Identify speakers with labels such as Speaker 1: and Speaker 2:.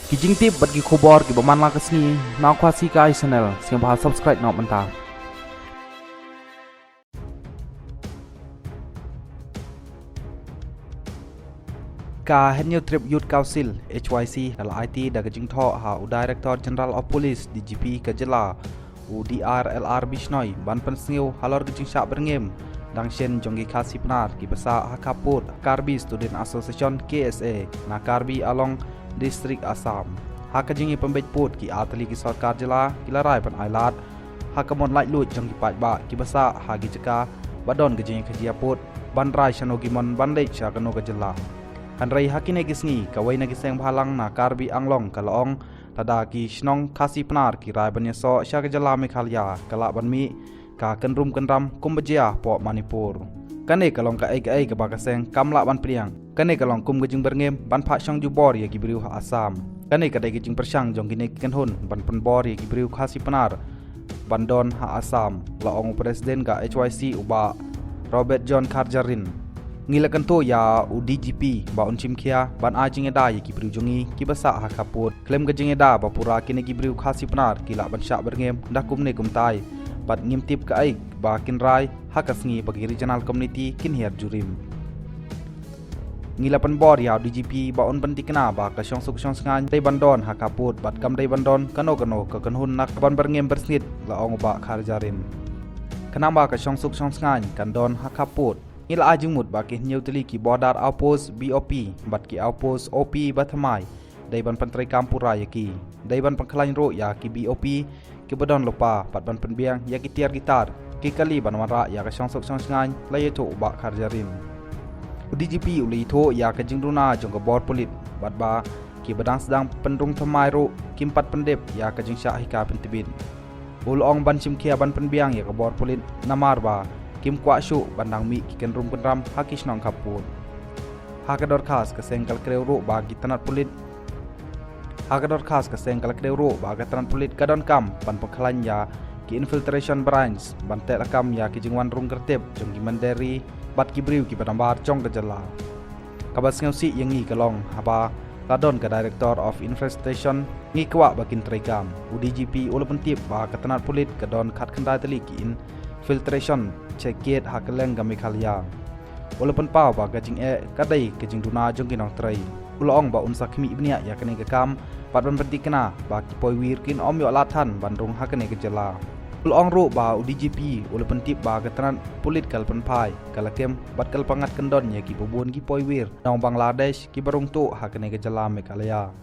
Speaker 1: Kijing tip bagi khobor ki baman la kasni na khwasi kai channel siang bah subscribe nok manta. Ka Henyo Trip Youth Council HYC dal IT da kijing tho ha u Director General of Police DGP Kajela u DRLR Bishnoi ban pensngiu halor kijing syak berngem dang shen jonggi khasi penar ki basa hakaput Karbi Student Association KSA na Karbi along District Assam. Hakajingi pembej put ki atli ki sarkar jela kilarai pan ailat hakamon lait lut jong ki pat ba ki basa hagi jeka badon gejing khajia put banrai shanogi mon bandai cha kano ka jela hanrai hakine gisngi kawai na giseng bhalang na Karbi anglong kalong tada ki shnong khasi pnar ki rai banya so sha ka jela Meghalaya kala banmi ka kenrum kenram kumbajia po Manipur kane kalong ka ai ka ba ka seng kamla ban priang kane kalong kum gejing berngem ban pha shong jubor ya ki briu ha Assam kane kadai kijing persang jong kini kenhun ban penbor ya gibriu khasi penar bandon ha Assam laong presiden ka HYC uba Robert John Karjarin ngilakan to ya u DGP ba unchim khia ban ajing eda ya gibriu jongi kibasa ha kaput klem gejing eda ba pura kini gibriu khasi penar kila ban syak berngem dakum ne kumtai pat ngimtip ka ai ba kinrai ha kasngi bagi regional community kinhiar jurim ngilapan bor ya DGP ba on banti kena ba ka syong suk syong sangan dai bandon ha kaput bat kam dai bandon kano ka kanhun nak ban berngem bersnit la ong ba Karjarin kena ba ka syong suk syong sangan kandon ha kaput ila ajimut ba ki nyutli ki border outpost BOP bat ki outpost OP bathamai dai ban pantrai kampura ya ki dai ban pangkhlain ro ya ki BOP ki badon lupa pat ban penbiang ya ki tiar gitar ki kali ban wara ya ka syong suk syong sangan la yeto ba Karjarin DGP uli tho ya ka jingruna jong ka bor polit bat ba ki badang sedang pendrung thamai ro kimpat pendep ya ka jing sya hika pentibin ulong ban chim khia ban penbiang ya ka bor polit namar ba kim kwa shu bandang mi ki kenrum kenram hakish nong kapun ha ka dor khas ka sengkal kreu ro ba ki tanat polit ha ka dor khas ka sengkal kreu ro ba ka tanat polit ka don kam ban pengkhalan ya ki infiltration branch ban tek lakam ya ki jingwan rung kertep jong ki manderi bat ki briu ki badambar chong ka jala kabas ngausi yang ngi kalong haba ladon ka Director of Infestation ngi kwa bakin trekam UDGP ula pentip ba katanat polit ka don khat khandai tali ki infiltration checket hakeleng ga Meghalaya ula penpau ba ka jing kadai ka jing duna jong kinong trai ula ong ba unsa khmi ibnia ya kane ka kam pat ban penti kena ba ki poiwir kin om yo lathan bandrung hakane ka jala ulong ro ba UDGP ula pentip ba katanan polit kal penpai kalakem bat kal pangat kendon ya ki bobon ki poiwir nong Bangladesh ki barung tu hakane ke jala Meghalaya